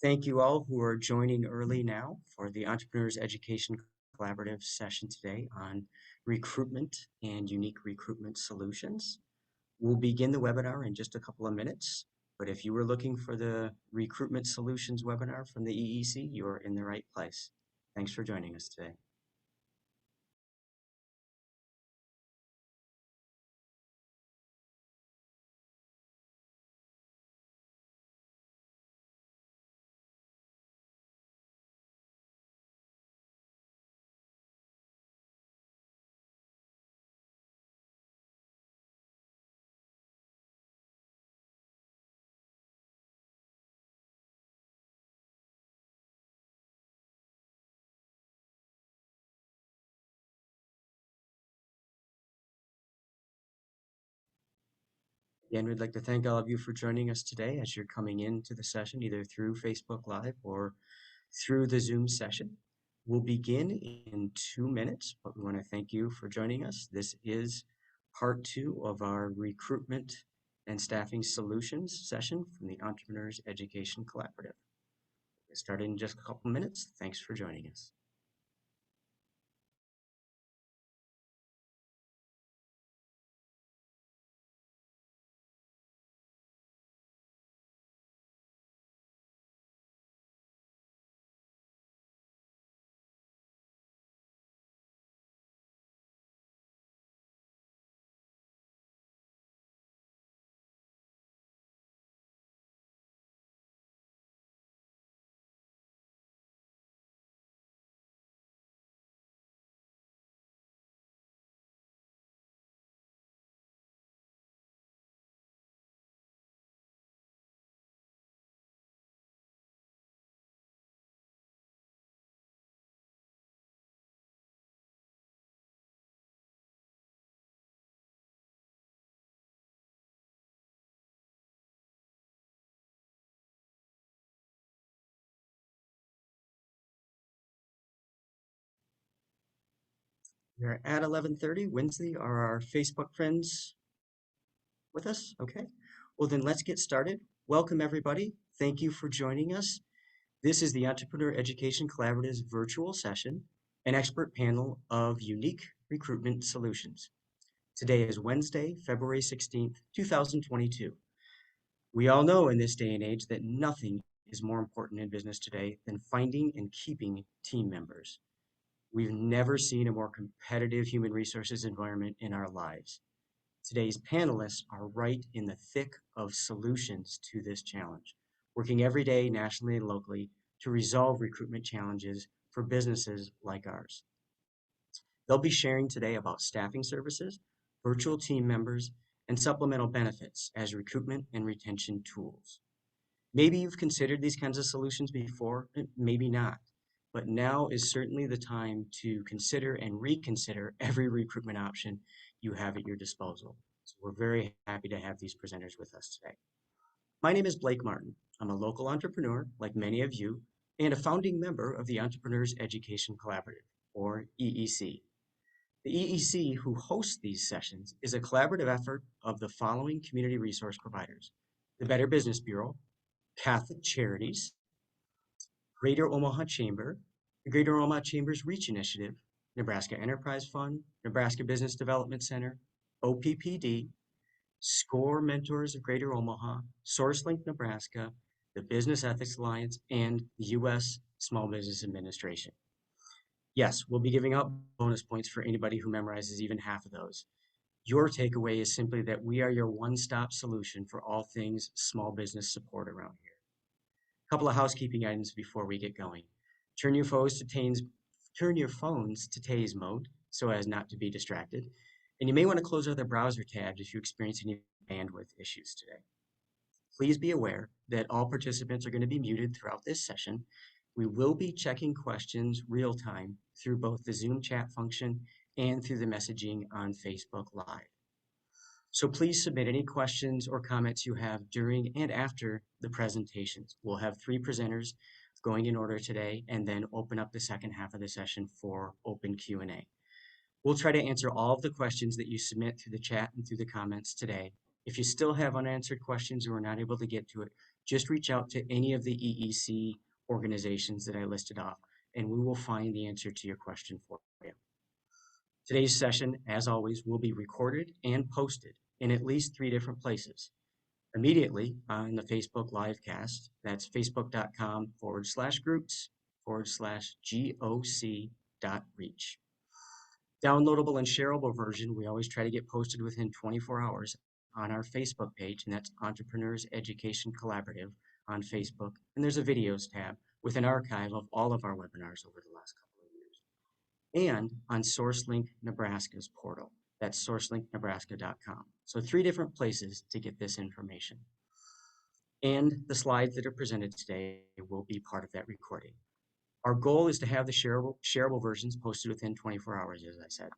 Thank you all who are joining early now for the Entrepreneurs Education Collaborative session today on recruitment and unique recruitment solutions. We'll begin the webinar in just a couple of minutes, but if you were looking for the Recruitment Solutions webinar from the EEC, you are in the right place. Thanks for joining us today. Again, we'd like to thank all of you for joining us today as you're coming into the session, either through Facebook Live or through the Zoom session. We'll begin in 2 minutes, but we want to thank you for joining us. This is part 2 of our Recruitment and Staffing Solutions session from the Entrepreneurs Education Collaborative. We'll start in just a couple minutes. Thanks for joining us. We're at 11:30. Wednesday. Are our Facebook friends with us? Okay. Well, then let's get started. Welcome, everybody. Thank you for joining us. This is the Entrepreneur Education Collaborative's virtual session, an expert panel of unique recruitment solutions. Today is Wednesday, February 16th, 2022. We all know in this day and age that nothing is more important in business today than finding and keeping team members. We've never seen a more competitive human resources environment in our lives. Today's panelists are right in the thick of solutions to this challenge, working every day nationally and locally to resolve recruitment challenges for businesses like ours. They'll be sharing today about staffing services, virtual team members, and supplemental benefits as recruitment and retention tools. Maybe you've considered these kinds of solutions before, maybe not, but now is certainly the time to consider and reconsider every recruitment option you have at your disposal. So we're very happy to have these presenters with us today. My name is Blake Martin. I'm a local entrepreneur, like many of you, and a founding member of the Entrepreneurs Education Collaborative, or EEC. The EEC, who hosts these sessions, is a collaborative effort of the following community resource providers: the Better Business Bureau, Catholic Charities, Greater Omaha Chamber, the Greater Omaha Chamber's Reach Initiative, Nebraska Enterprise Fund, Nebraska Business Development Center, OPPD, SCORE Mentors of Greater Omaha, SourceLink Nebraska, the Business Ethics Alliance, and the U.S. Small Business Administration. Yes, we'll be giving out bonus points for anybody who memorizes even half of those. Your takeaway is simply that we are your one-stop solution for all things small business support around here. A couple of housekeeping items before we get going. Turn your phones to Tase mode so as not to be distracted. And you may want to close other browser tabs if you experience any bandwidth issues today. Please be aware that all participants are going to be muted throughout this session. We will be checking questions real time through both the Zoom chat function and through the messaging on Facebook Live. So please submit any questions or comments you have during and after the presentations. We'll have 3 presenters going in order today and then open up the second half of the session for open Q&A. We'll try to answer all of the questions that you submit through the chat and through the comments today. If you still have unanswered questions or are not able to get to it, just reach out to any of the EEC organizations that I listed off, and we will find the answer to your question for you. Today's session, as always, will be recorded and posted in at least 3 different places. Immediately on the Facebook livecast, that's facebook.com/groups/GOC.reach. Downloadable and shareable version, we always try to get posted within 24 hours on our Facebook page, and that's Entrepreneurs Education Collaborative on Facebook. And there's a videos tab with an archive of all of our webinars over the last couple of years. And on SourceLink Nebraska's portal, that's sourcelinknebraska.com. So 3 different places to get this information. And the slides that are presented today will be part of that recording. Our goal is to have the shareable versions posted within 24 hours, as I said.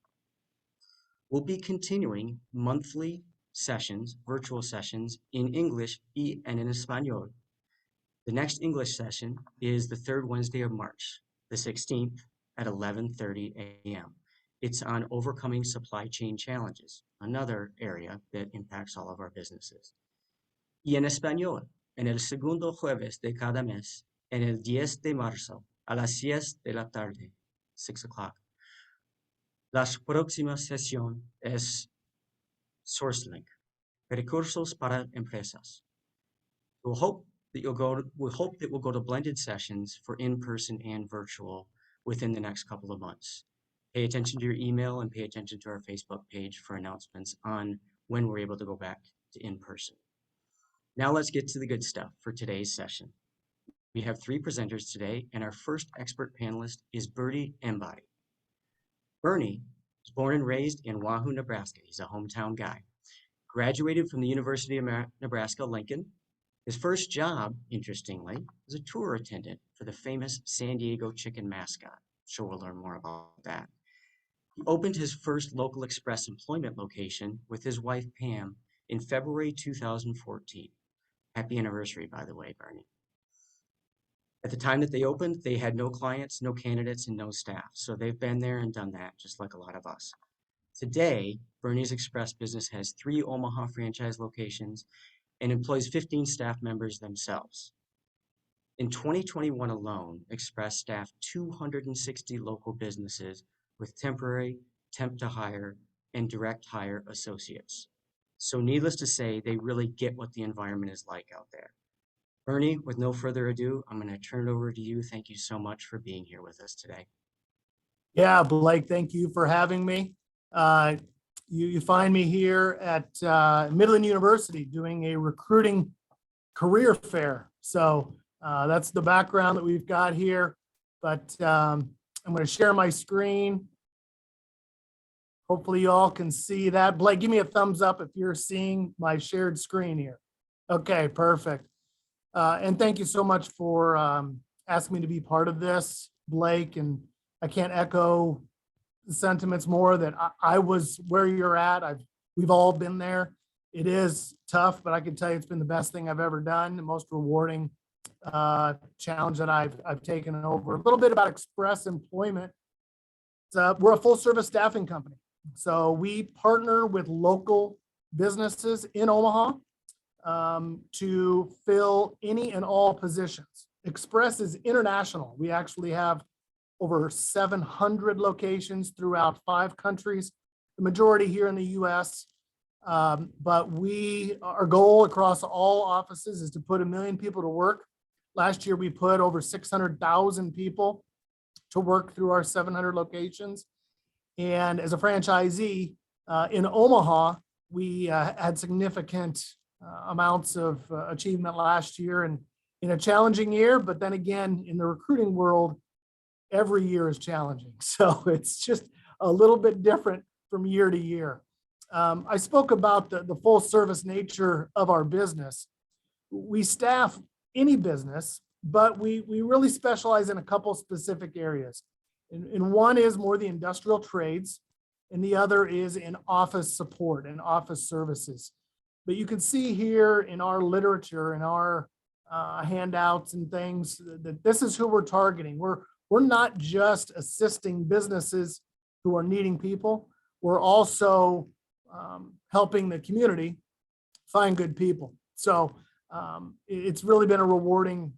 We'll be continuing monthly sessions, virtual sessions in English and in Espanol. The next English session is the 3rd Wednesday of March, the 16th at 11:30 a.m. It's on overcoming supply chain challenges, another area that impacts all of our businesses. Y en español, en el segundo jueves de cada mes, en el 10 de marzo, a las 6 de la tarde, 6 o'clock. La próxima sesión es SourceLink, Recursos para Empresas. We hope that we'll go to blended sessions for in-person and virtual within the next couple of months. Pay attention to your email and pay attention to our Facebook page for announcements on when we're able to go back to in-person. Now let's get to the good stuff for today's session. We have 3 presenters today, and our first expert panelist is Bernie Embody. Bernie was born and raised in Wahoo, Nebraska. He's a hometown guy. Graduated from the University of Nebraska-Lincoln. His first job, interestingly, was a tour attendant for the famous San Diego chicken mascot. Sure, we'll learn more about that. He opened his first local express employment location with his wife, Pam, in February 2014. Happy anniversary, by the way, Bernie. At the time that they opened, they had no clients, no candidates, and no staff. So they've been there and done that, just like a lot of us. Today, Bernie's Express business has 3 Omaha franchise locations and employs 15 staff members themselves. In 2021 alone, Express staffed 260 local businesses with temporary, temp to hire, and direct hire associates. So needless to say, they really get what the environment is like out there. Bernie, with no further ado, I'm going to turn it over to you. Thank you so much for being here with us today. Yeah, Blake, thank you for having me. You find me here at Midland University doing a recruiting career fair. So that's the background that we've got here. But I'm going to share my screen. Hopefully you all can see that. Blake, give me a thumbs up if you're seeing my shared screen here. Okay, perfect. And thank you so much for asking me to be part of this, Blake. And I can't echo the sentiments more that I was where you're at. We've all been there. It is tough, but I can tell you it's been the best thing I've ever done, the most rewarding challenge that I've taken over. A little bit about Express Employment. We're a full service staffing company. So we partner with local businesses in Omaha to fill any and all positions. Express is international. We actually have over 700 locations throughout 5 countries, the majority here in the US. But our goal across all offices is to put 1 million people to work. Last year, we put over 600,000 people to work through our 700 locations. And as a franchisee in Omaha, we had significant amounts of achievement last year and in a challenging year. But then again, in the recruiting world, every year is challenging. So it's just a little bit different from year to year. I spoke about the full service nature of our business. We staff any business, but we really specialize in a couple specific areas. And one is more the industrial trades, and the other is in office support and office services. But you can see here in our literature, in our handouts and things, that this is who we're targeting. We're not just assisting businesses who are needing people. We're also helping the community find good people. So It's really been a rewarding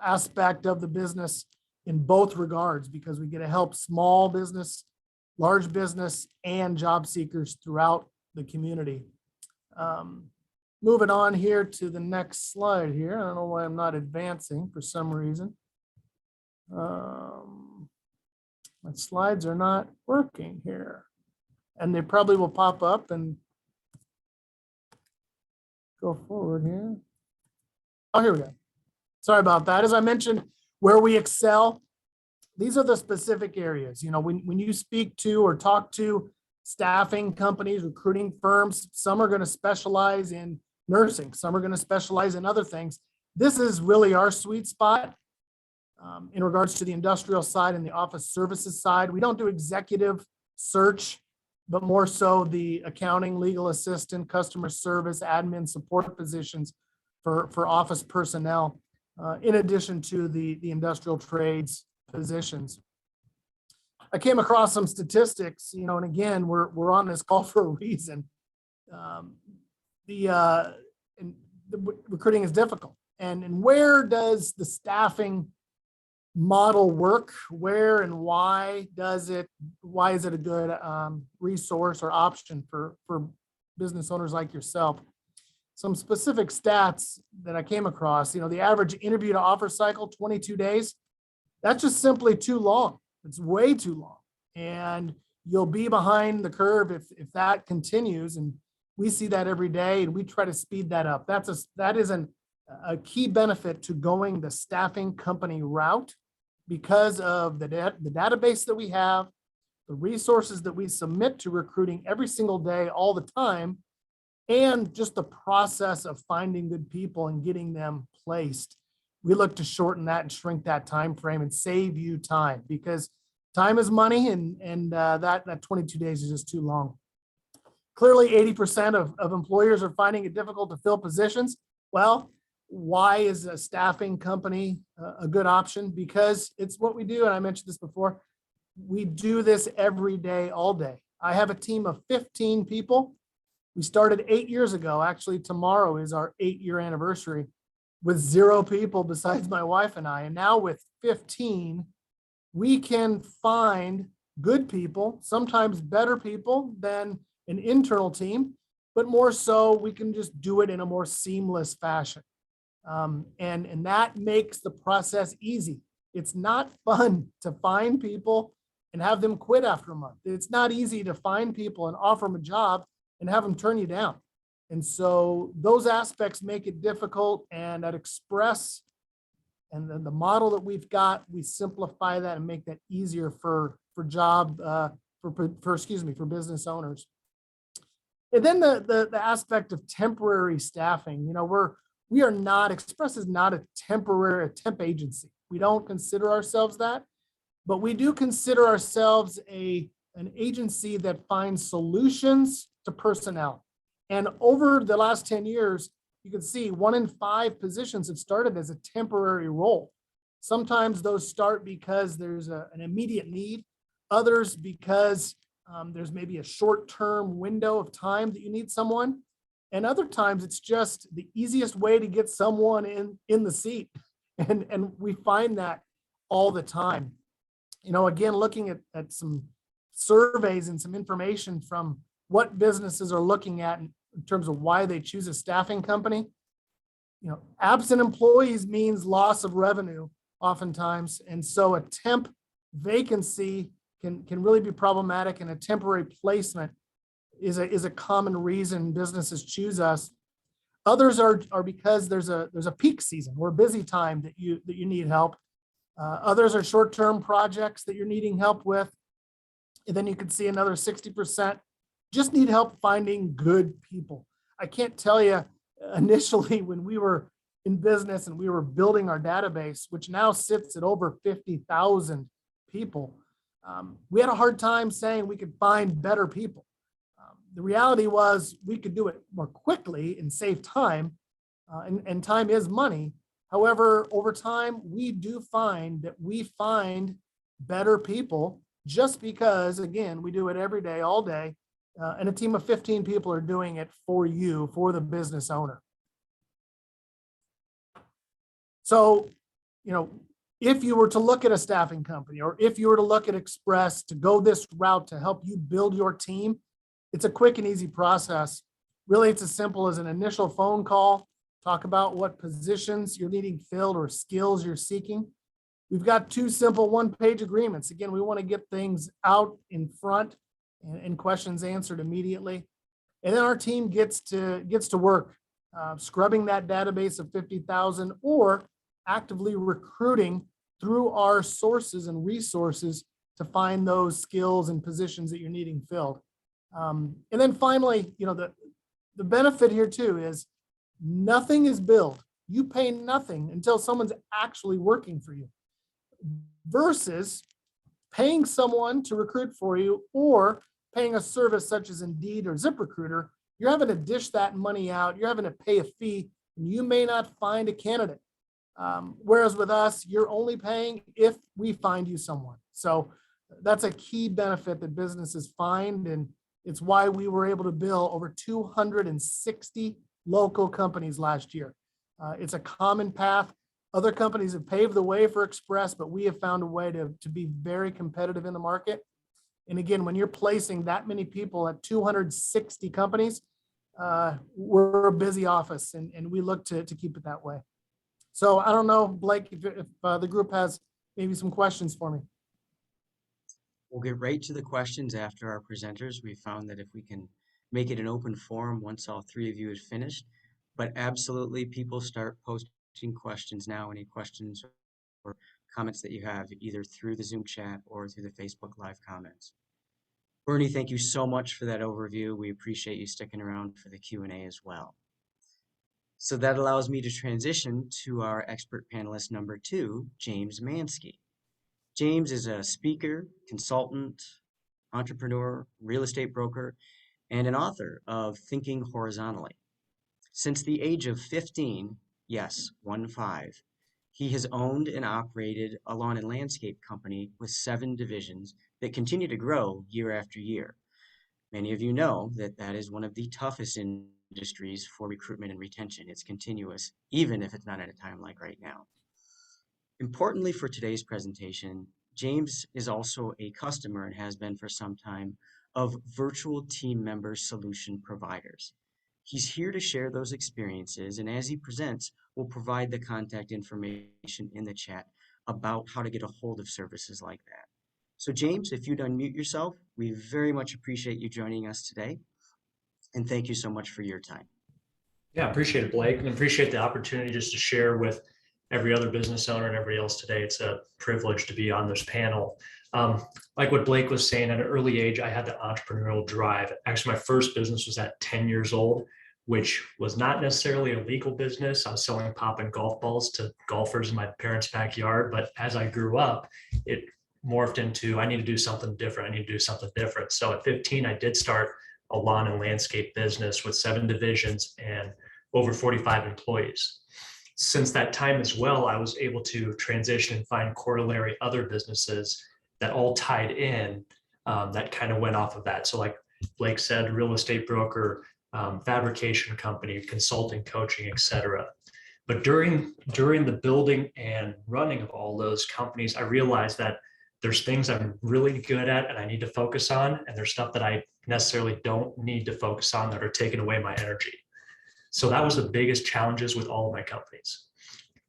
aspect of the business in both regards, because we get to help small business, large business, and job seekers throughout the community. Moving on here to the next slide here. I don't know why I'm not advancing for some reason. My slides are not working here, and they probably will pop up and go forward here. Oh, here we go. Sorry about that. As I mentioned, where we excel, these are the specific areas. You know, when you speak to or talk to staffing companies, recruiting firms, some are going to specialize in nursing, some are going to specialize in other things. This is really our sweet spot in regards to the industrial side and the office services side. We don't do executive search, but more so the accounting, legal assistant, customer service, admin support positions for office personnel, in addition to the industrial trades positions. I came across some statistics, you know, and again, we're on this call for a reason. The recruiting is difficult, and where does the staffing model work? Where and why is it a good resource or option for business owners like yourself? Some specific stats that I came across, you know, the average interview to offer cycle, 22 days. That's just simply too long. It's way too long. And you'll be behind the curve if that continues. And we see that every day, and we try to speed that up. That is a key benefit to going the staffing company route, because of the database that we have, the resources that we submit to recruiting every single day, all the time, and just the process of finding good people and getting them placed. We look to shorten that and shrink that time frame and save you time, because time is money, and that 22 days is just too long. Clearly, 80% of employers are finding it difficult to fill positions. Well, why is a staffing company a good option? Because it's what we do, and I mentioned this before. We do this every day, all day. I have a team of 15 people. We started 8 years ago. Actually, tomorrow is our 8-year anniversary, with 0 people besides my wife and I. And now with 15, we can find good people, sometimes better people than an internal team, but more so we can just do it in a more seamless fashion. And that makes the process easy. It's not fun to find people and have them quit after a month. It's not easy to find people and offer them a job and have them turn you down. And so those aspects make it difficult. And at Express and then the model that we've got, we simplify that and make that easier for business owners. And then the aspect of temporary staffing, you know, Express is not a temp agency. We don't consider ourselves that, but we do consider ourselves an agency that finds solutions to personnel. And over the last 10 years, you can see 1 in 5 positions have started as a temporary role. Sometimes those start because there's an immediate need, others because there's maybe a short-term window of time that you need someone. And other times it's just the easiest way to get someone in the seat. And we find that all the time. You know, again, looking at some surveys and some information from what businesses are looking at in terms of why they choose a staffing company. You know, absent employees means loss of revenue oftentimes. And so a temp vacancy can really be problematic, and a temporary placement is a common reason businesses choose us. Others are because there's a peak season or busy time that you need help. Others are short-term projects that you're needing help with. And then you can see another 60% just need help finding good people. I can't tell you, initially when we were in business and we were building our database, which now sits at over 50,000 people, we had a hard time saying we could find better people. The reality was we could do it more quickly and save time, and time is money. However, over time, we do find that we find better people just because, again, we do it every day, all day, and a team of 15 people are doing it for you, for the business owner. So, you know, if you were to look at a staffing company, or if you were to look at Express to go this route to help you build your team, it's a quick and easy process. Really, it's as simple as an initial phone call, talk about what positions you're needing filled or skills you're seeking. We've got 2 simple one-page agreements. Again, we want to get things out in front and questions answered immediately. And then our team gets to work scrubbing that database of 50,000 or actively recruiting through our sources and resources to find those skills and positions that you're needing filled. And then finally, you know, the benefit here too is nothing is billed. You pay nothing until someone's actually working for you, versus paying someone to recruit for you or paying a service such as Indeed or ZipRecruiter. You're having to dish that money out. You're having to pay a fee, and you may not find a candidate. Whereas with us, you're only paying if we find you someone. So that's a key benefit that businesses find, and it's why we were able to bill over 260 local companies last year. It's a common path. Other companies have paved the way for Express, but we have found a way to be very competitive in the market. And again, when you're placing that many people at 260 companies, we're a busy office, and we look to keep it that way. So I don't know, Blake, if the group has maybe some questions for me. We'll get right to the questions after our presenters. We found that if we can make it an open forum once all 3 of you have finished, but absolutely people start posting questions now, any questions or comments that you have either through the Zoom chat or through the Facebook Live comments. Bernie, thank you so much for that overview. We appreciate you sticking around for the Q&A as well. So that allows me to transition to our expert panelist number 2, James Mansky. James is a speaker, consultant, entrepreneur, real estate broker, and an author of Thinking Horizontally. Since the age of 15, yes, 15, he has owned and operated a lawn and landscape company with 7 divisions that continue to grow year after year. Many of you know that that is one of the toughest industries for recruitment and retention. It's continuous, even if it's not at a time like right now. Importantly for today's presentation, James is also a customer and has been for some time of virtual team member solution providers. He's here to share those experiences, and as he presents, we'll provide the contact information in the chat about how to get a hold of services like that. So James, if you'd unmute yourself, we very much appreciate you joining us today, and thank you so much for your time. Yeah, appreciate it, Blake, and appreciate the opportunity just to share with every other business owner and everybody else today. It's a privilege to be on this panel. Like what Blake was saying, at an early age, I had the entrepreneurial drive. Actually, my first business was at 10 years old, which was not necessarily a legal business. I was selling pop and golf balls to golfers in my parents' backyard. But as I grew up, it morphed into, I need to do something different. I need to do something different. So at 15, I did start a lawn and landscape business with 7 divisions and over 45 employees. Since that time as well, I was able to transition and find corollary other businesses that all tied in, that kind of went off of that. So like Blake said, real estate broker, fabrication company, consulting, coaching, etc. But during the building and running of all those companies, I realized that there's things I'm really good at and I need to focus on, and there's stuff that I necessarily don't need to focus on that are taking away my energy. So that was the biggest challenges with all of my companies.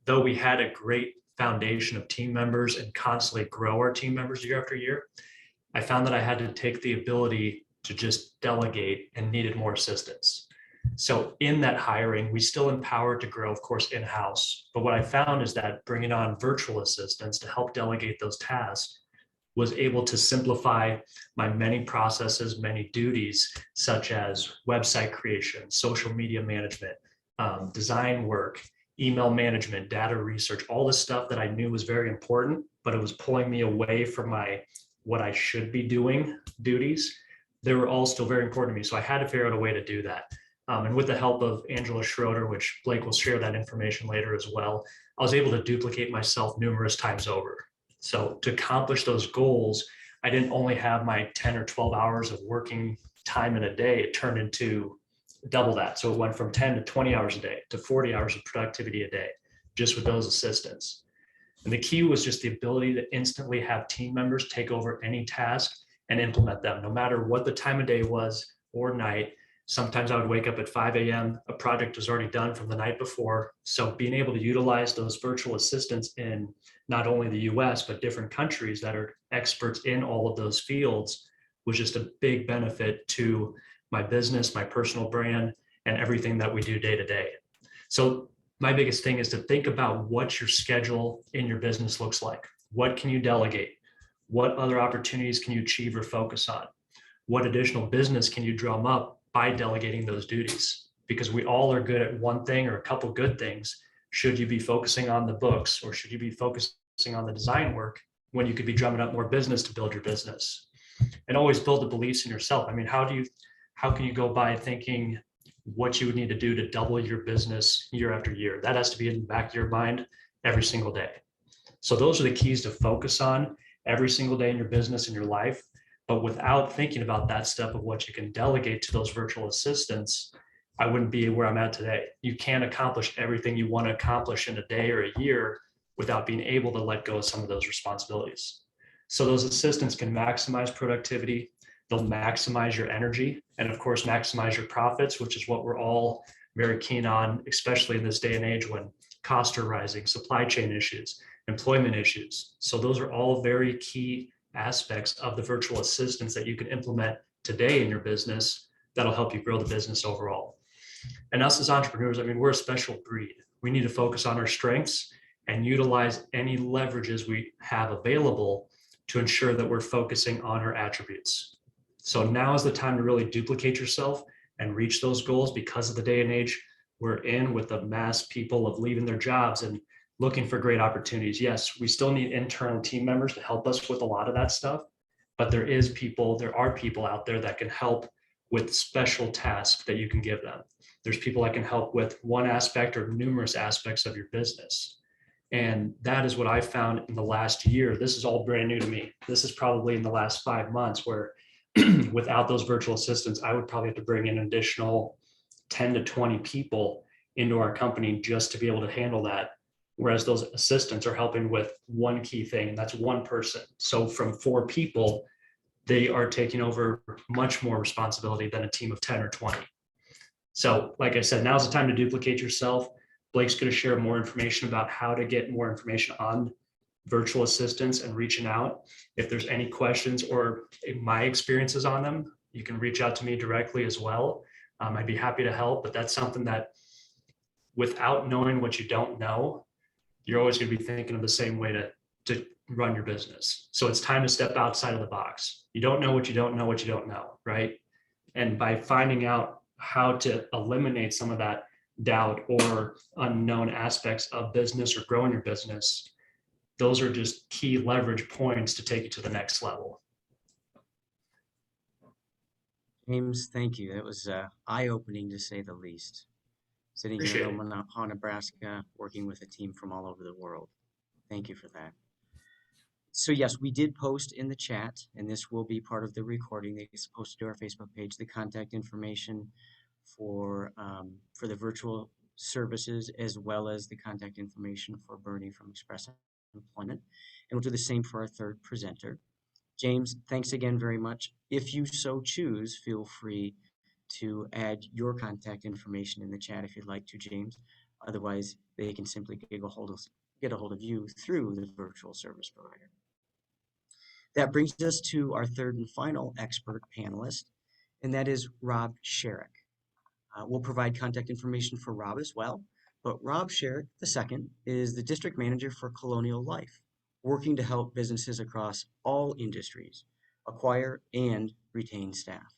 Though we had a great foundation of team members and constantly grow our team members year after year, I found that I had to take the ability to just delegate and needed more assistance. So in that hiring, we still empowered to grow, of course, in-house. But what I found is that bringing on virtual assistants to help delegate those tasks was able to simplify my many processes, many duties, such as website creation, social media management, design work, email management, data research, all the stuff that I knew was very important, but it was pulling me away from my what I should be doing duties. They were all still very important to me. So I had to figure out a way to do that. And with the help of Angela Schroeder, which Blake will share that information later as well, I was able to duplicate myself numerous times over. So to accomplish those goals, I didn't only have my 10 or 12 hours of working time in a day, it turned into double that. So it went from 10 to 20 hours a day to 40 hours of productivity a day just with those assistants. And the key was just the ability to instantly have team members take over any task and implement them, no matter what the time of day was or night. Sometimes I would wake up at 5 a.m. A project was already done from the night before. So being able to utilize those virtual assistants in not only the US, but different countries that are experts in all of those fields was just a big benefit to my business, my personal brand, and everything that we do day to day. So my biggest thing is to think about what your schedule in your business looks like. What can you delegate? What other opportunities can you achieve or focus on? What additional business can you drum up by delegating those duties? Because we all are good at one thing or a couple good things. Should you be focusing on the books, or should you be focusing on the design work when you could be drumming up more business to build your business? And always build the beliefs in yourself. I mean, how can you go by thinking what you would need to do to double your business year after year? That has to be in the back of your mind every single day. So those are the keys to focus on every single day in your business and your life. But without thinking about that step of what you can delegate to those virtual assistants, I wouldn't be where I'm at today. You can't accomplish everything you want to accomplish in a day or a year without being able to let go of some of those responsibilities. So those assistants can maximize productivity, they'll maximize your energy, and of course, maximize your profits, which is what we're all very keen on, especially in this day and age when costs are rising, supply chain issues, employment issues. So those are all very key aspects of the virtual assistants that you can implement today in your business that'll help you grow the business overall. And us as entrepreneurs, I mean, we're a special breed. We need to focus on our strengths and utilize any leverages we have available to ensure that we're focusing on our attributes. So now is the time to really duplicate yourself and reach those goals, because of the day and age we're in, with the mass people of leaving their jobs and looking for great opportunities. Yes, we still need internal team members to help us with a lot of that stuff, but there are people out there that can help with special tasks that you can give them. There's people that can help with one aspect or numerous aspects of your business. And that is what I found in the last year. This is all brand new to me. This is probably in the last 5 months where without those virtual assistants, I would probably have to bring in an additional 10 to 20 people into our company just to be able to handle that. Whereas those assistants are helping with one key thing, and that's one person. So from 4 people, they are taking over much more responsibility than a team of 10 or 20. So like I said, now's the time to duplicate yourself. Blake's going to share more information about how to get more information on virtual assistants and reaching out. If there's any questions or my experiences on them, you can reach out to me directly as well. I'd be happy to help, but that's something that without knowing what you don't know, you're always going to be thinking of the same way to run your business. So it's time to step outside of the box. You don't know what you don't know what you don't know, right? And by finding out how to eliminate some of that doubt or unknown aspects of business or growing your business, those are just key leverage points to take you to the next level. James, thank you. That was eye-opening to say the least. Sitting here in Omaha, Nebraska, working with a team from all over the world. Thank you for that. So yes, we did post in the chat, and this will be part of the recording that is posted to our Facebook page, the contact information for the virtual services, as well as the contact information for Bernie from Express Employment. And we'll do the same for our third presenter. James, thanks again very much. If you so choose, feel free to add your contact information in the chat if you'd like to, James. Otherwise, they can simply get a hold of you through the virtual service provider. That brings us to our third and final expert panelist, and that is Rob Sharrick. We'll provide contact information for Rob as well, but Rob Sharrick II is the district manager for Colonial Life, working to help businesses across all industries acquire and retain staff.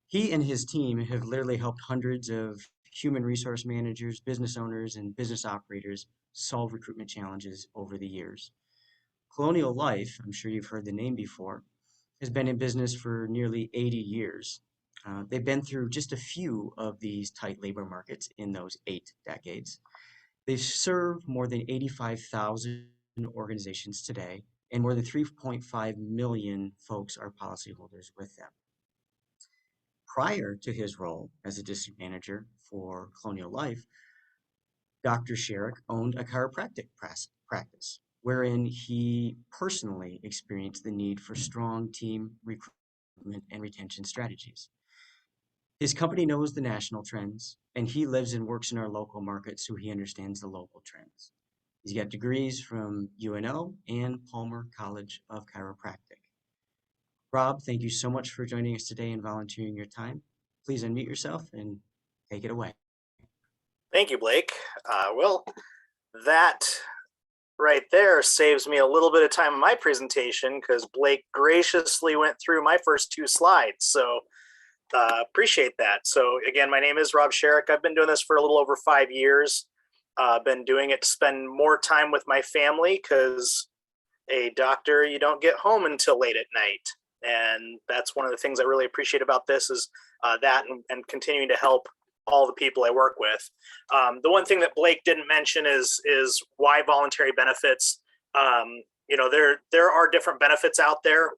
He and his team have literally helped hundreds of human resource managers, business owners, and business operators solve recruitment challenges over the years. Colonial Life, I'm sure you've heard the name before, has been in business for nearly 80 years. They've been through just a few of these tight labor markets in those 8 decades. They've served more than 85,000 organizations today, and more than 3.5 million folks are policyholders with them. Prior to his role as a district manager for Colonial Life, Dr. Sharrick owned a chiropractic practice wherein he personally experienced the need for strong team recruitment and retention strategies. His company knows the national trends, and he lives and works in our local market, so he understands the local trends. He's got degrees from UNO and Palmer College of Chiropractic. Rob, thank you so much for joining us today and volunteering your time. Please unmute yourself and take it away. Thank you, Blake. Well, that right there saves me a little bit of time in my presentation because Blake graciously went through my first 2 slides. So appreciate that. So again, my name is Rob Sharrick. I've been doing this for a little over 5 years. Been doing it to spend more time with my family because a doctor, you don't get home until late at night. And that's one of the things I really appreciate about this is that and continuing to help all the people I work with. The one thing that Blake didn't mention is why voluntary benefits. You know, there are different benefits out there.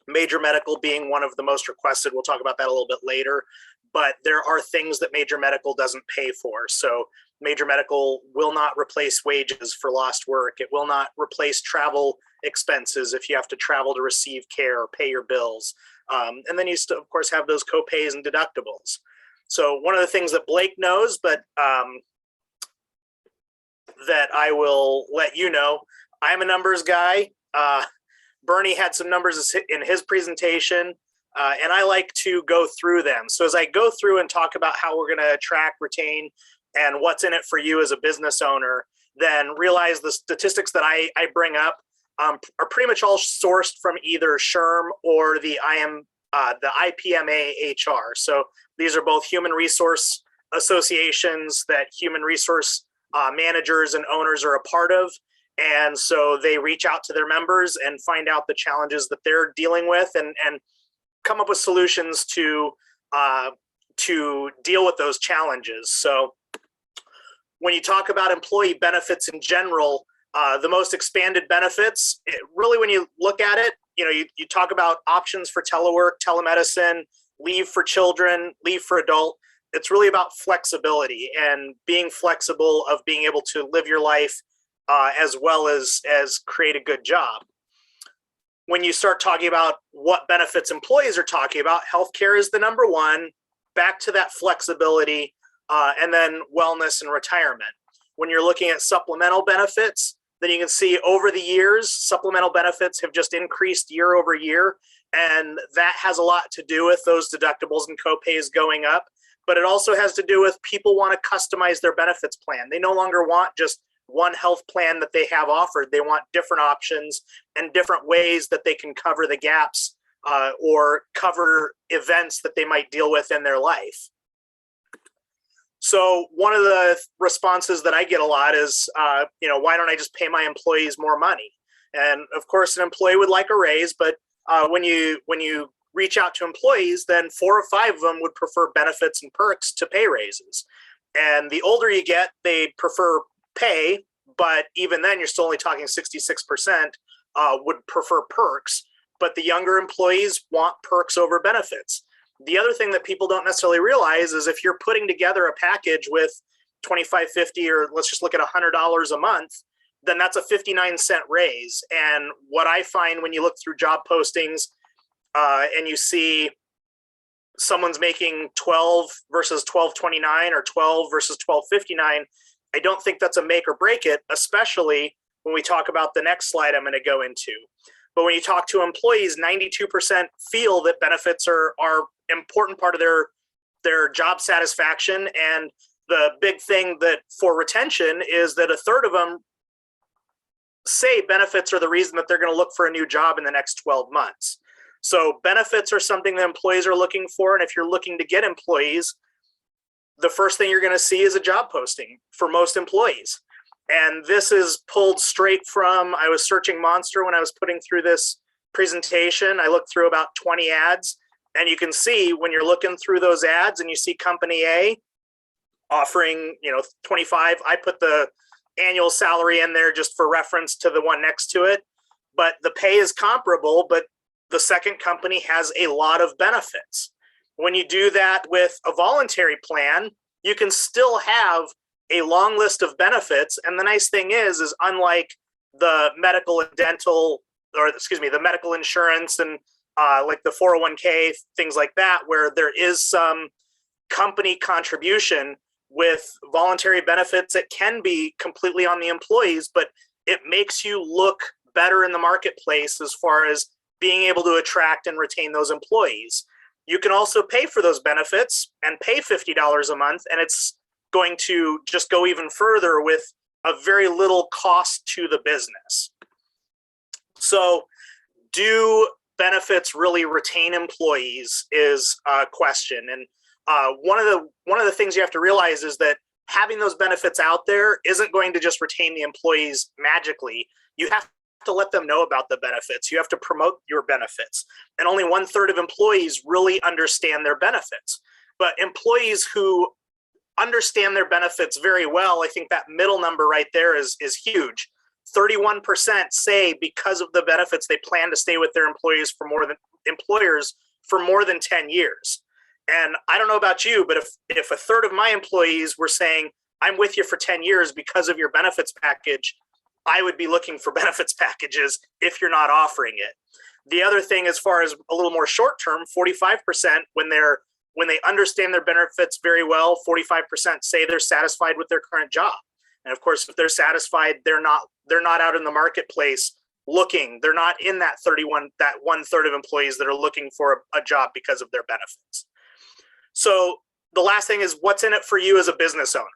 Major medical being one of the most requested. We'll talk about that a little bit later. But there are things that major medical doesn't pay for. So major medical will not replace wages for lost work. It will not replace travel expenses if you have to travel to receive care or pay your bills. And then you still, of course, have those co-pays and deductibles. So one of the things that Blake knows, but that I will let you know, I'm a numbers guy. Bernie had some numbers in his presentation, and I like to go through them. So as I go through and talk about how we're going to attract, retain, and what's in it for you as a business owner, then realize the statistics that I bring up are pretty much all sourced from either SHRM or the IPMA HR. So these are both human resource associations that human resource managers and owners are a part of. And so they reach out to their members and find out the challenges that they're dealing with and come up with solutions to deal with those challenges. So when you talk about employee benefits in general, the most expanded benefits, really when you look at it, you know, you talk about options for telework, telemedicine, leave for children, leave for adult. It's really about flexibility and being flexible of being able to live your life as well as create a good job. When you start talking about what benefits employees are talking about, healthcare is the number one, back to that flexibility, and then wellness and retirement. When you're looking at supplemental benefits, then you can see over the years, supplemental benefits have just increased year over year. And that has a lot to do with those deductibles and co-pays going up. But it also has to do with people want to customize their benefits plan. They no longer want just one health plan that they have offered. They want different options and different ways that they can cover the gaps or cover events that they might deal with in their life. So one of the responses that I get a lot is, why don't I just pay my employees more money? And of course, an employee would like a raise, but when you reach out to employees, then 4 or 5 of them would prefer benefits and perks to pay raises. And the older you get, they prefer pay, but even then, you're still only talking 66% would prefer perks. But the younger employees want perks over benefits. The other thing that people don't necessarily realize is if you're putting together a package with $25, $50, or let's just look at $100 a month, then that's a 59-cent raise. And what I find when you look through job postings and you see someone's making 12 versus 12.29 or 12 versus 12.59, I don't think that's a make or break it, especially when we talk about the next slide I'm going to go into. But when you talk to employees, 92% feel that benefits are important part of their job satisfaction. And the big thing that for retention is that 1/3 of them say benefits are the reason that they're going to look for a new job in the next 12 months. So benefits are something that employees are looking for. And if you're looking to get employees, the first thing you're going to see is a job posting for most employees. And this is pulled straight from, I was searching Monster when I was putting through this presentation. I looked through about 20 ads, and you can see when you're looking through those ads and you see company A offering, 25, I put the annual salary in there just for reference to the one next to it, but the pay is comparable, but the second company has a lot of benefits. When you do that with a voluntary plan, you can still have a long list of benefits. And the nice thing is unlike the medical and dental, or excuse me, the medical insurance and like the 401k, things like that, where there is some company contribution with voluntary benefits, it can be completely on the employees, but it makes you look better in the marketplace as far as being able to attract and retain those employees. You can also pay for those benefits and pay $50 a month, and it's going to just go even further with a very little cost to the business. So do benefits really retain employees is a question. And one of the things you have to realize is that having those benefits out there isn't going to just retain the employees magically. You have to let them know about the benefits. You have to promote your benefits. And only 1/3 of employees really understand their benefits. But employees who understand their benefits very well, I think that middle number right there is huge. 31% say because of the benefits, they plan to stay with their employers for more than 10 years. And I don't know about you, but if 1/3 of my employees were saying, I'm with you for 10 years because of your benefits package, I would be looking for benefits packages if you're not offering it. The other thing, as far as a little more short term, 45% when they understand their benefits very well, 45% say they're satisfied with their current job. And of course, if they're satisfied, they're not out in the marketplace looking. They're not in that 1/3 of employees that are looking for a job because of their benefits. So the last thing is, what's in it for you as a business owner?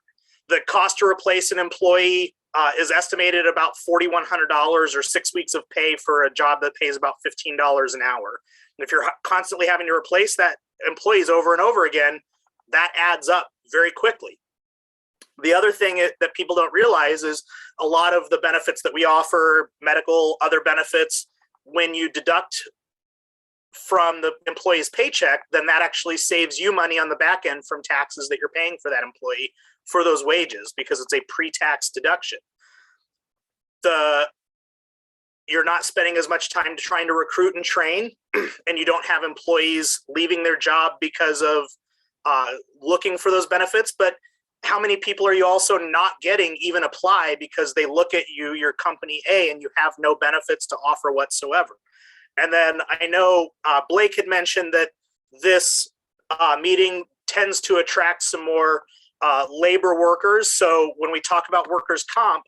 The cost to replace an employee is estimated about $4,100 or 6 weeks of pay for a job that pays about $15 an hour. And if you're constantly having to replace that employees over and over again, that adds up very quickly. The other thing that people don't realize is a lot of the benefits that we offer, medical, other benefits, when you deduct from the employee's paycheck, then that actually saves you money on the back end from taxes that you're paying for that employee for those wages, because it's a pre-tax deduction. You're not spending as much time trying to recruit and train, and you don't have employees leaving their job because of looking for those benefits. But how many people are you also not getting even apply because they look at you, your company A, and you have no benefits to offer whatsoever? And then I know Blake had mentioned that this meeting tends to attract some more labor workers. So when we talk about workers' comp,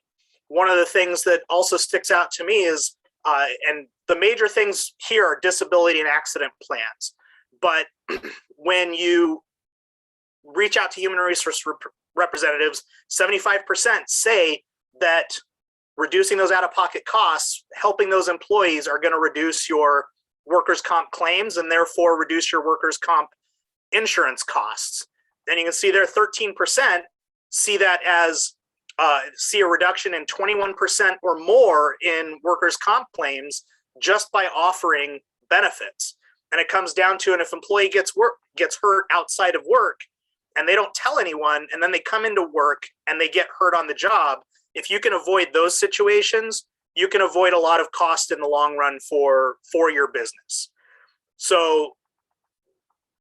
one of the things that also sticks out to me is, and the major things here are disability and accident plans. But when you reach out to human resource representatives, 75% say that reducing those out-of-pocket costs, helping those employees, are going to reduce your workers' comp claims and therefore reduce your workers' comp insurance costs. And you can see there 13% see that as see a reduction in 21% or more in workers' comp claims just by offering benefits. And it comes down to, and if employee gets hurt outside of work and they don't tell anyone, and then they come into work and they get hurt on the job, if you can avoid those situations, you can avoid a lot of cost in the long run for your business. So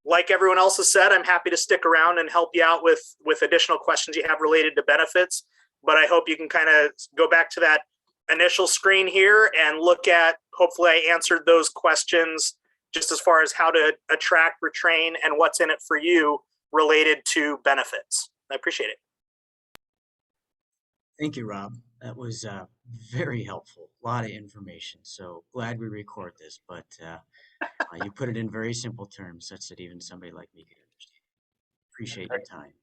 like everyone else has said, I'm happy to stick around and help you out with additional questions you have related to benefits. But I hope you can kind of go back to that initial screen here and look at, hopefully I answered those questions just as far as how to attract, retrain, and what's in it for you related to benefits. I appreciate it. Thank you, Rob. That was very helpful. A lot of information. So glad we record this, but you put it in very simple terms such that even somebody like me could understand. Appreciate your time.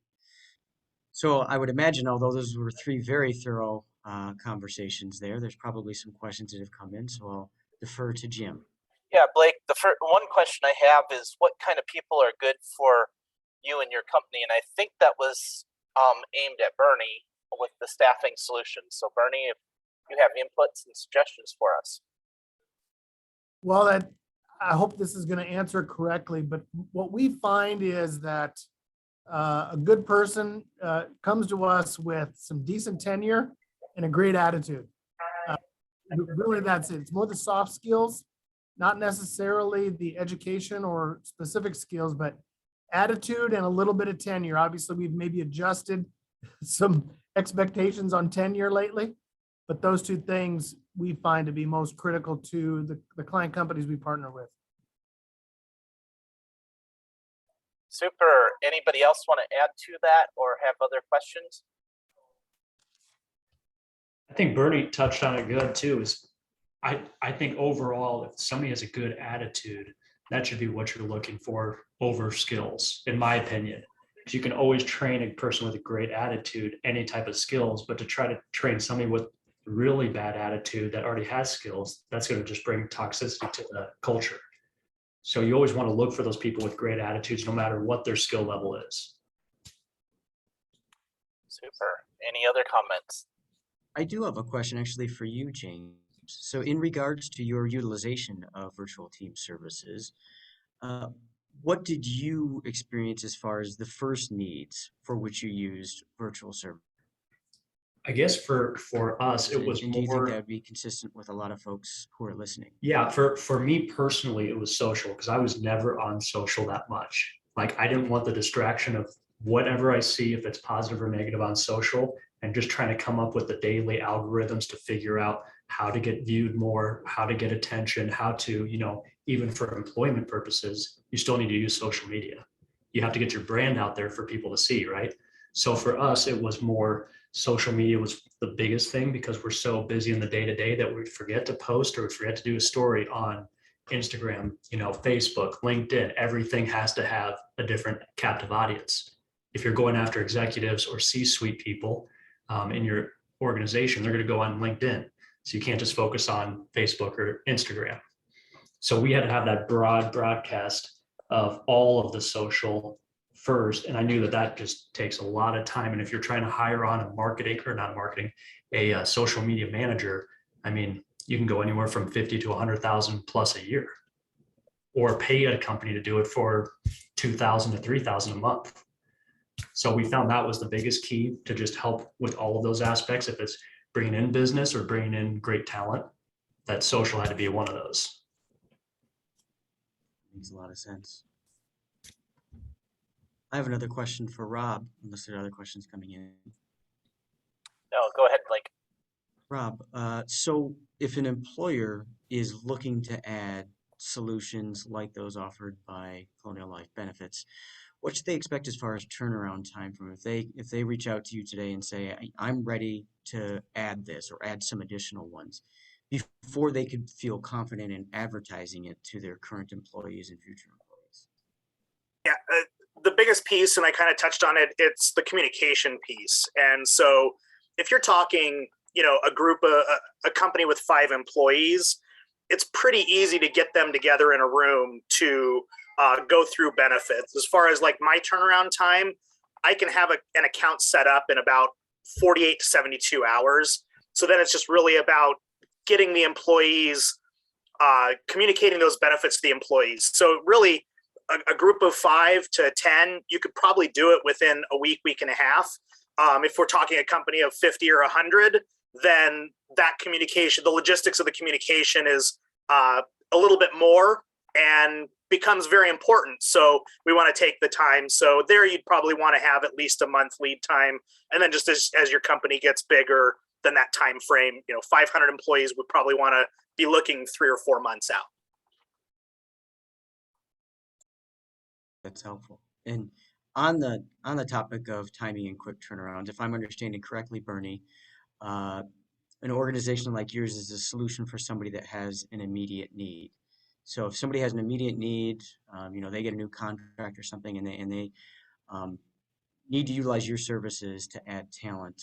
So I would imagine, although those were three very thorough conversations there's probably some questions that have come in, so I'll defer to Jim. Yeah, Blake, the first one question I have is, what kind of people are good for you and your company? And I think that was aimed at Bernie with the staffing solutions. So Bernie, if you have inputs and suggestions for us. Well, I hope this is going to answer correctly, but what we find is that a good person comes to us with some decent tenure and a great attitude. Really, that's it. It's more the soft skills, not necessarily the education or specific skills, but attitude and a little bit of tenure. Obviously, we've maybe adjusted some expectations on tenure lately, but those two things we find to be most critical to the client companies we partner with. Super. Anybody else want to add to that or have other questions? I think Bernie touched on it good too, is I think overall, if somebody has a good attitude, that should be what you're looking for over skills, in my opinion. Because you can always train a person with a great attitude, any type of skills, but to try to train somebody with really bad attitude that already has skills, that's going to just bring toxicity to the culture. So you always want to look for those people with great attitudes, no matter what their skill level is. Super. Any other comments? I do have a question actually for you, James. So in regards to your utilization of virtual team services, what did you experience as far as the first needs for which you used virtual service? I guess for us, it was And do you think more, that would be consistent with a lot of folks who are listening? yeah, for me personally, it was social, because I was never on social that much. Like, I didn't want the distraction of whatever I see, if it's positive or negative on social, and just trying to come up with the daily algorithms to figure out how to get viewed more, how to get attention, how to, even for employment purposes, you still need to use social media. You have to get your brand out there for people to see, right? So for us, it was more social media was the biggest thing, because we're so busy in the day-to-day that we forget to post or we forget to do a story on Instagram, Facebook, LinkedIn. Everything has to have a different captive audience. If you're going after executives or C-suite people in your organization, they're going to go on LinkedIn. So you can't just focus on Facebook or Instagram. So we had to have that broad broadcast of all of the social first. And I knew that just takes a lot of time. And if you're trying to hire on a social media manager, I mean, you can go anywhere from 50 to 100,000 plus a year, or pay a company to do it for 2,000 to 3,000 a month. So we found that was the biggest key to just help with all of those aspects. If it's bringing in business or bringing in great talent, that social had to be one of those. Makes a lot of sense. I have another question for Rob, unless there are other questions coming in. No, go ahead, Blake. Rob, so if an employer is looking to add solutions like those offered by Colonial Life Benefits, what should they expect as far as turnaround time from if they reach out to you today and say, I'm ready to add this or add some additional ones, before they could feel confident in advertising it to their current employees and future employees? Yeah, the biggest piece, and I kind of touched on it, it's the communication piece. And so if you're talking, a company with 5 employees, it's pretty easy to get them together in a room to go through benefits. As far as like my turnaround time, I can have an account set up in about 48 to 72 hours. So then it's just really about getting the employees, communicating those benefits to the employees. So really a group of 5 to 10, you could probably do it within a week, week and a half. If we're talking a company of 50 or 100, then that communication, the logistics of the communication is a little bit more and becomes very important. So we want to take the time. So there you'd probably want to have at least a month lead time. And then just as your company gets bigger, then that time frame, 500 employees would probably want to be looking 3 or 4 months out. That's helpful. And on the topic of timing and quick turnarounds, if I'm understanding correctly, Bernie, an organization like yours is a solution for somebody that has an immediate need. So if somebody has an immediate need, they get a new contract or something, and they need to utilize your services to add talent,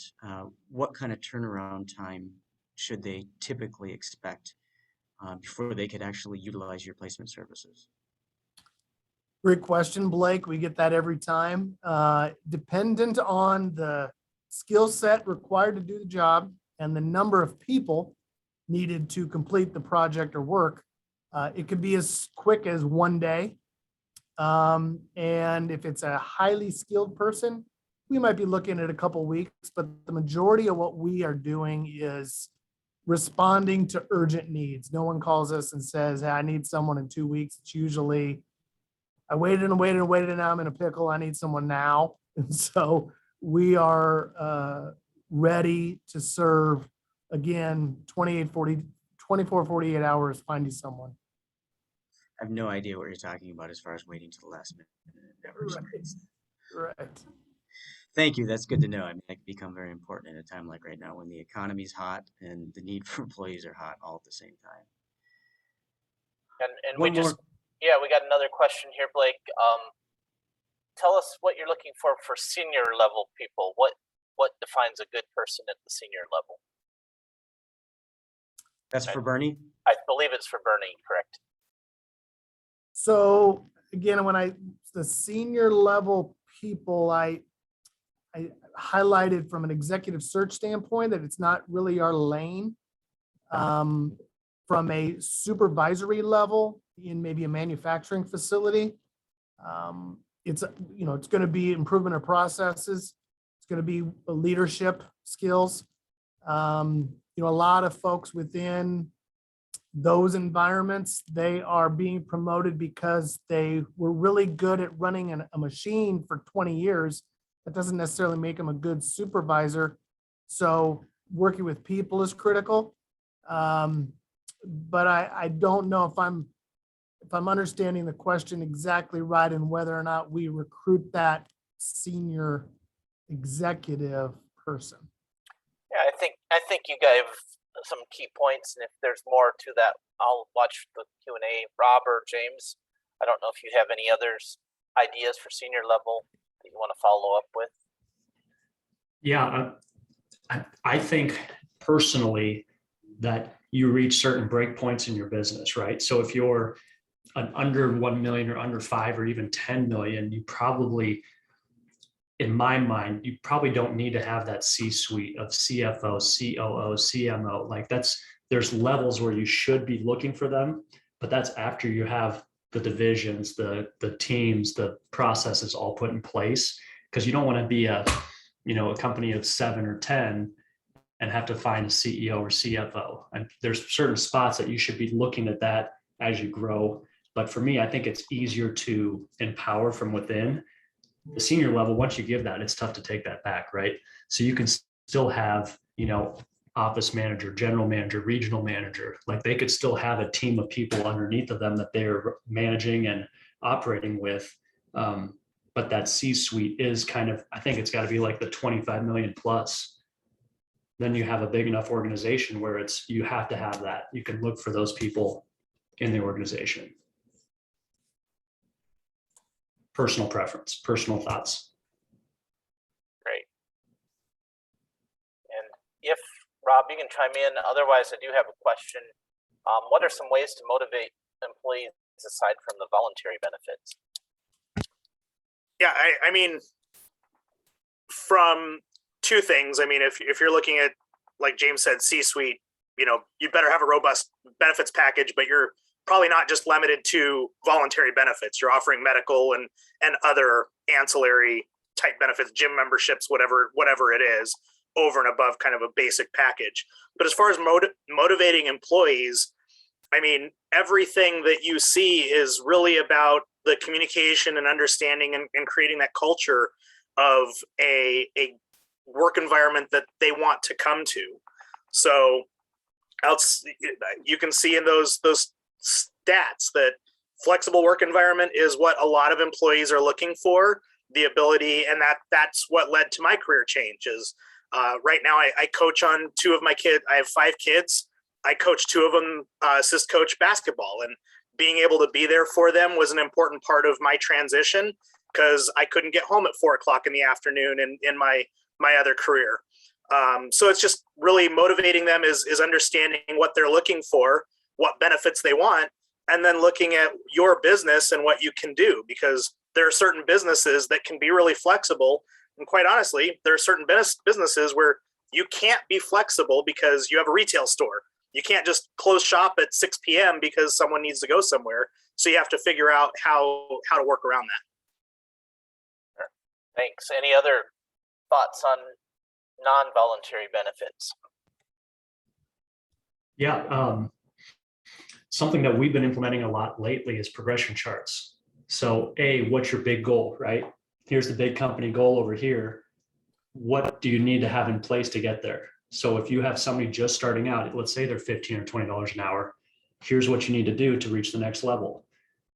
what kind of turnaround time should they typically expect before they could actually utilize your placement services? Great question, Blake. We get that every time. Dependent on the skill set required to do the job and the number of people needed to complete the project or work, it could be as quick as 1 day. And if it's a highly skilled person, we might be looking at a couple weeks, but the majority of what we are doing is responding to urgent needs. No one calls us and says, hey, I need someone in 2 weeks. It's usually, I waited and waited and waited, and now I'm in a pickle. I need someone now. And so we are ready to serve again 24, 48 hours finding someone. I have no idea what you're talking about as far as waiting to the last minute. It never experienced that. Right. Thank you. That's good to know. I mean, that can become very important at a time like right now when the economy's hot and the need for employees are hot all at the same time. And One we just, more. yeah, we got another question here, Blake. Tell us what you're looking for senior level people. What defines a good person at the senior level? That's for Bernie. I believe it's for Bernie, correct? So again, the senior level people, I highlighted from an executive search standpoint that it's not really our lane. From a supervisory level in maybe a manufacturing facility, it's going to be improvement of processes. It's going to be leadership skills. A lot of folks within those environments, they are being promoted because they were really good at running a machine for 20 years. That doesn't necessarily make them a good supervisor. So working with people is critical. But I don't know if I'm understanding the question exactly right and whether or not we recruit that senior executive person. Yeah, I think you gave some key points, and if there's more to that, I'll watch the Q&A. Rob or James, I don't know if you have any others ideas for senior level that you want to follow up with. Yeah, I think personally that you reach certain break points in your business, right? So if you're an under 1 million or under 5 or even 10 million, you probably, in my mind, you probably don't need to have that C-suite of CFO, COO, CMO. Like there's levels where you should be looking for them, but that's after you have the divisions, the teams, the processes all put in place, because you don't want to be a company of 7 or 10 and have to find a CEO or CFO. And there's certain spots that you should be looking at that as you grow. But for me, I think it's easier to empower from within. The senior level, once you give that, it's tough to take that back, right? So you can still have, office manager, general manager, regional manager, like they could still have a team of people underneath of them that they're managing and operating with. But that C-suite is kind of, I think it's got to be like the 25 million plus. Then you have a big enough organization where you have to have that. You can look for those people in the organization. Personal preference, personal thoughts. Great. And if, Rob, you can chime in. Otherwise, I do have a question. What are some ways to motivate employees aside from the voluntary benefits? Yeah, I mean, from two things. I mean, if you're looking at, like James said, C-suite, you better have a robust benefits package, but you're probably not just limited to voluntary benefits. You're offering medical and other ancillary type benefits, gym memberships, whatever it is, over and above kind of a basic package. But as far as motivating employees, I mean, everything that you see is really about the communication and understanding and creating that culture of a work environment that they want to come to. So you can see in those stats that flexible work environment is what a lot of employees are looking for, the ability, and that's what led to my career changes. Right now I coach on 2 of my kids. I have 5 kids. I coach 2 of them, assist coach basketball, and being able to be there for them was an important part of my transition because I couldn't get home at 4:00 in the afternoon in my other career. So it's just really motivating them is understanding what they're looking for, what benefits they want, and then looking at your business and what you can do, because there are certain businesses that can be really flexible. And quite honestly, there are certain businesses where you can't be flexible because you have a retail store. You can't just close shop at 6 p.m. because someone needs to go somewhere. So you have to figure out how to work around that. Sure. Thanks. Any other thoughts on non-voluntary benefits? Yeah, something that we've been implementing a lot lately is progression charts. So what's your big goal, right? Here's the big company goal over here. what do you need to have in place to get there? So if you have somebody just starting out, let's say they're $15 or $20 an hour, here's what you need to do to reach the next level.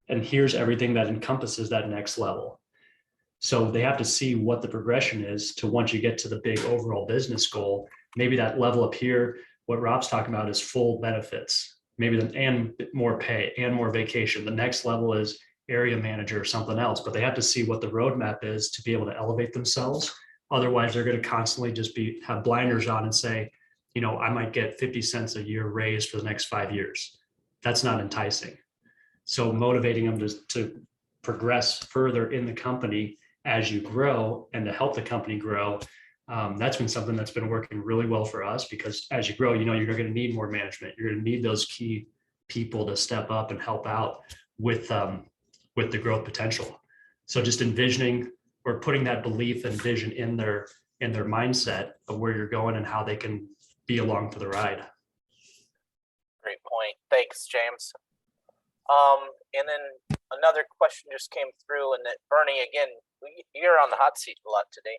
And here's everything that encompasses that next level. So they have to see what the progression is to once you get to the big overall business goal. Maybe that level up here, what Rob's talking about is full benefits, maybe and more pay and more vacation. The next level is area manager or something else, but they have to see what the roadmap is to be able to elevate themselves. Otherwise, they're going to constantly just have blinders on and say, I might get 50 cents a year raise for the next 5 years. That's not enticing. So motivating them to progress further in the company as you grow and to help the company grow, that's been something that's been working really well for us, because as you grow, you're going to need more management. You're going to need those key people to step up and help out with the growth potential. So just envisioning or putting that belief and vision in their mindset of where you're going and how they can be along for the ride. Great point. Thanks, James. And then another question just came through, and that Bernie, again, you're on the hot seat a lot today.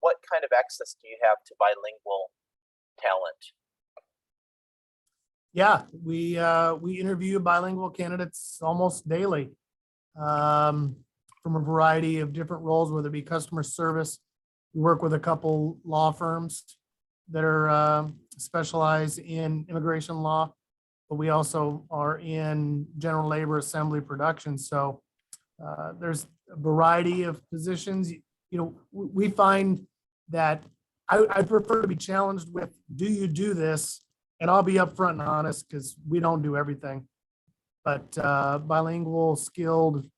What kind of access do you have to bilingual talent? Yeah, we interview bilingual candidates almost daily, from a variety of different roles, whether it be customer service. We work with a couple law firms that are specialized in immigration law, but we also are in general labor, assembly, production. So there's a variety of positions. We find that I prefer to be challenged with, do you do this? And I'll be upfront and honest, because we don't do everything. But bilingual, skilled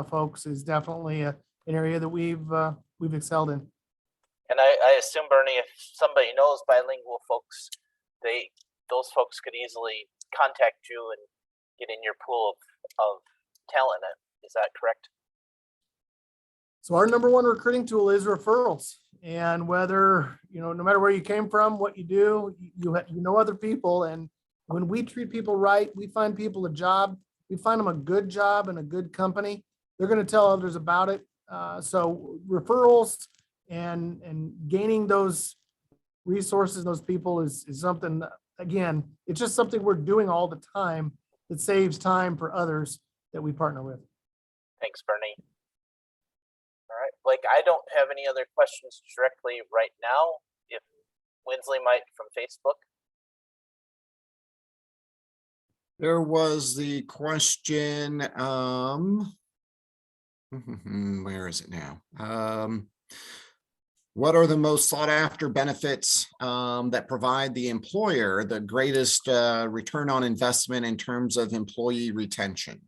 folks is definitely an area that we've excelled in. And I assume, Bernie, if somebody knows bilingual folks, those folks could easily contact you and get in your pool of talent. Is that correct? So our number one recruiting tool is referrals. And whether, no matter where you came from, what you do, you know other people. And when we treat people right, we find people a job, we find them a good job and a good company, they're going to tell others about it. So referrals and gaining those resources, those people is something, again, it's just something we're doing all the time that saves time for others that we partner with. Thanks, Bernie. All right, Blake, I don't have any other questions directly right now. If Winsley might from Facebook. There was the question, where is it now? What are the most sought after benefits that provide the employer the greatest return on investment in terms of employee retention?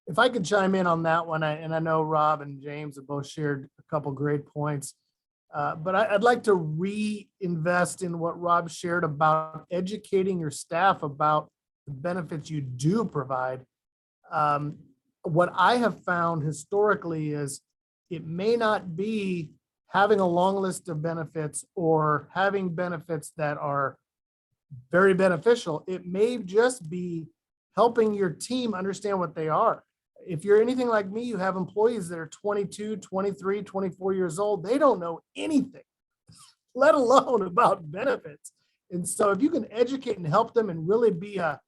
If I could chime in on that one, and I know Rob and James have both shared a couple great points, but I'd like to reinvest in what Rob shared about educating your staff about the benefits you do provide. What I have found historically is it may not be having a long list of benefits or having benefits that are very beneficial. It may just be helping your team understand what they are. If you're anything like me, you have employees that are 22, 23, 24 years old. They don't know anything, let alone about benefits. And so if you can educate and help them and really be a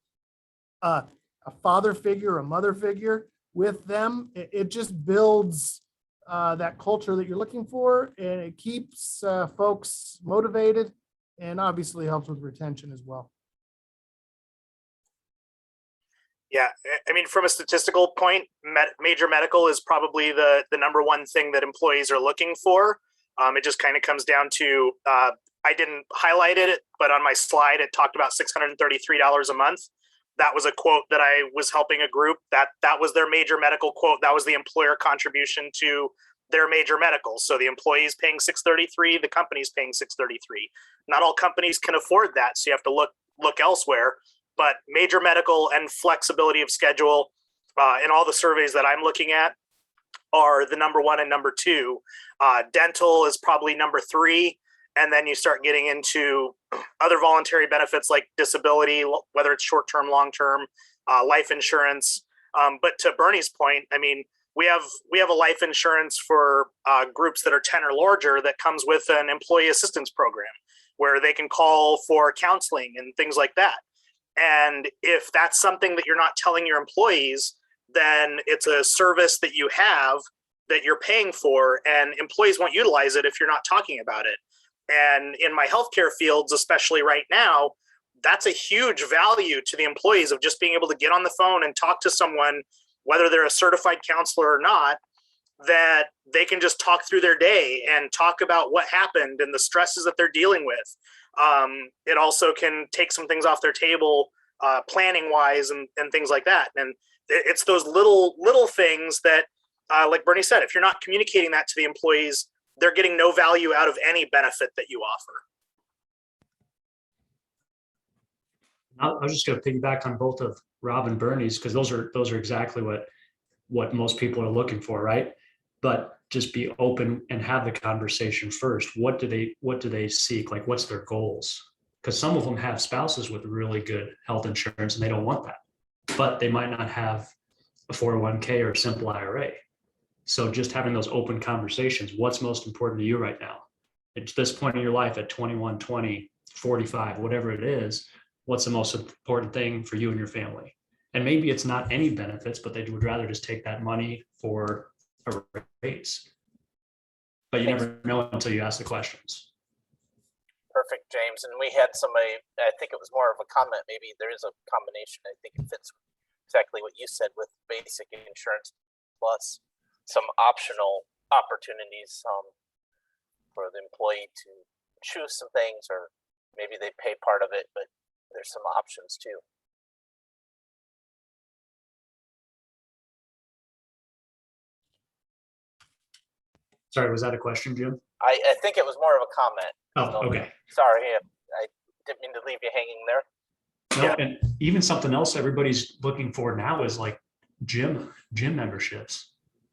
father figure, a mother figure with them, it just builds that culture that you're looking for, and it keeps folks motivated, and obviously helps with retention as well. Yeah, I mean, from a statistical point, major medical is probably the number one thing that employees are looking for. It just kind of comes down to, I didn't highlight it, but on my slide, it talked about $633 a month. That was a quote that I was helping a group that was their major medical quote. That was the employer contribution to their major medical. So the employee's paying $633, the company's paying $633. Not all companies can afford that, so you have to look elsewhere. But major medical and flexibility of schedule in all the surveys that I'm looking at are the number one and number two. Dental is probably number three. And then you start getting into other voluntary benefits like disability, whether it's short-term, long-term, life insurance. But to Bernie's point, I mean, we have a life insurance for groups that are 10 or larger that comes with an employee assistance program where they can call for counseling and things like that. And if that's something that you're not telling your employees, then it's a service that you have that you're paying for, and employees won't utilize it if you're not talking about it. And in my healthcare fields, especially right now, that's a huge value to the employees of just being able to get on the phone and talk to someone, whether they're a certified counselor or not, that they can just talk through their day and talk about what happened and the stresses that they're dealing with. It also can take some things off their table, planning wise and things like that. And it's those little things that, like Bernie said, if you're not communicating that to the employees, they're getting no value out of any benefit that you offer. I was just going to piggyback on both of Rob and Bernie's, because those are exactly what most people are looking for, right? But just be open and have the conversation first. What do they seek? Like, what's their goals? Because some of them have spouses with really good health insurance and they don't want that, but they might not have a 401k or a simple IRA. So just having those open conversations, what's most important to you right now? At this point in your life, at 21, 20, 45, whatever it is, what's the most important thing for you and your family? And maybe it's not any benefits, but they would rather just take that money for a raise. But you never know until you ask the questions. Perfect, James. And we had somebody, I think it was more of a comment, maybe there is a combination. I think it fits exactly what you said with basic insurance plus some optional opportunities for the employee to choose some things, or maybe they pay part of it, but there's some options too. Sorry, was that a question, Jim? I think it was more of a comment. Oh, So, okay. sorry, I didn't mean to leave you hanging there. No, Yeah. and even something else everybody's looking for now is like gym memberships.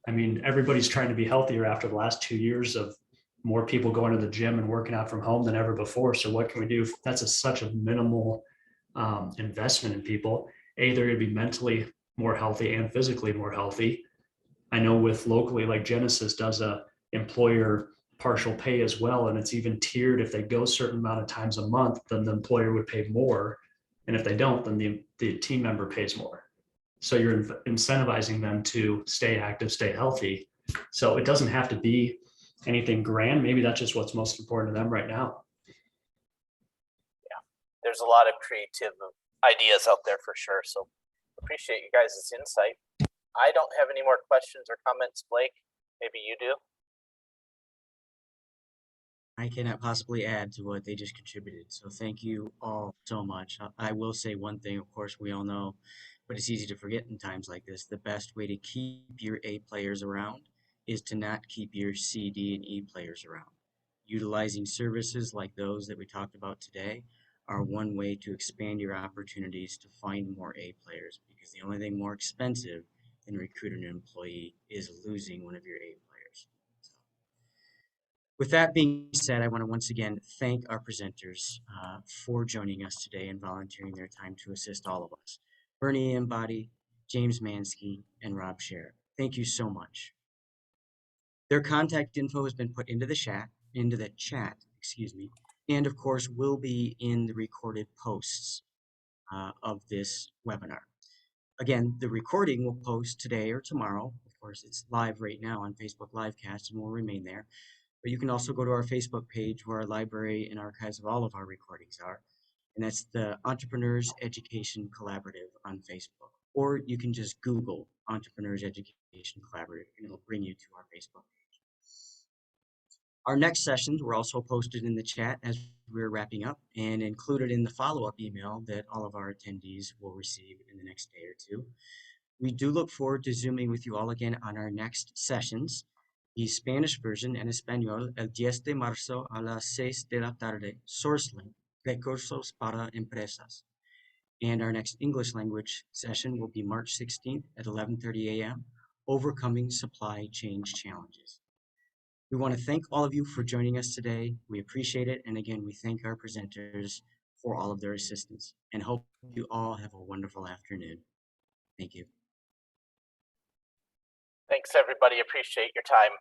I mean, everybody's trying to be healthier after the last 2 years of more people going to the gym and working out from home than ever before. So what can we do? That's such a minimal investment in people. They're going to be mentally more healthy and physically more healthy. I know with locally, like Genesis does a employer partial pay as well. And it's even tiered. If they go a certain amount of times a month, then the employer would pay more. And if they don't, then the team member pays more. So you're incentivizing them to stay active, stay healthy. So it doesn't have to be anything grand. Maybe that's just what's most important to them right now. Yeah, there's a lot of creative ideas out there for sure. So appreciate you guys' insight. I don't have any more questions or comments, Blake. Maybe you do. I cannot possibly add to what they just contributed. So thank you all so much. I will say one thing, of course, we all know, but it's easy to forget in times like this. The best way to keep your A players around is to not keep your C, D, and E players around. Utilizing services like those that we talked about today are one way to expand your opportunities to find more A players, because the only thing more expensive than recruiting an employee is losing one of your A players. With that being said, I want to once again thank our presenters for joining us today and volunteering their time to assist all of us. Bernie Embody, James Mansky, and Rob Sharrick. Thank you so much. Their contact info has been put into the chat, and of course will be in the recorded posts of this webinar. Again, the recording will post today or tomorrow. Of course, it's live right now on Facebook Livecast and will remain there. But you can also go to our Facebook page where our library and archives of all of our recordings are. And that's the Entrepreneurs Education Collaborative on Facebook. Or you can just Google Entrepreneurs Education Collaborative and it'll bring you to our Facebook page. Our next sessions were also posted in the chat as we're wrapping up and included in the follow-up email that all of our attendees will receive in the next day or two. We do look forward to Zooming with you all again on our next sessions. The Spanish version en español el 10 de marzo a las 6 de la tarde, source link, recursos para empresas. And our next English language session will be March 16th at 11:30 a.m., Overcoming Supply Chain Challenges. We want to thank all of you for joining us today. We appreciate it. And again, we thank our presenters for all of their assistance and hope you all have a wonderful afternoon. Thank you. Thank Thanks, everybody. Appreciate your time.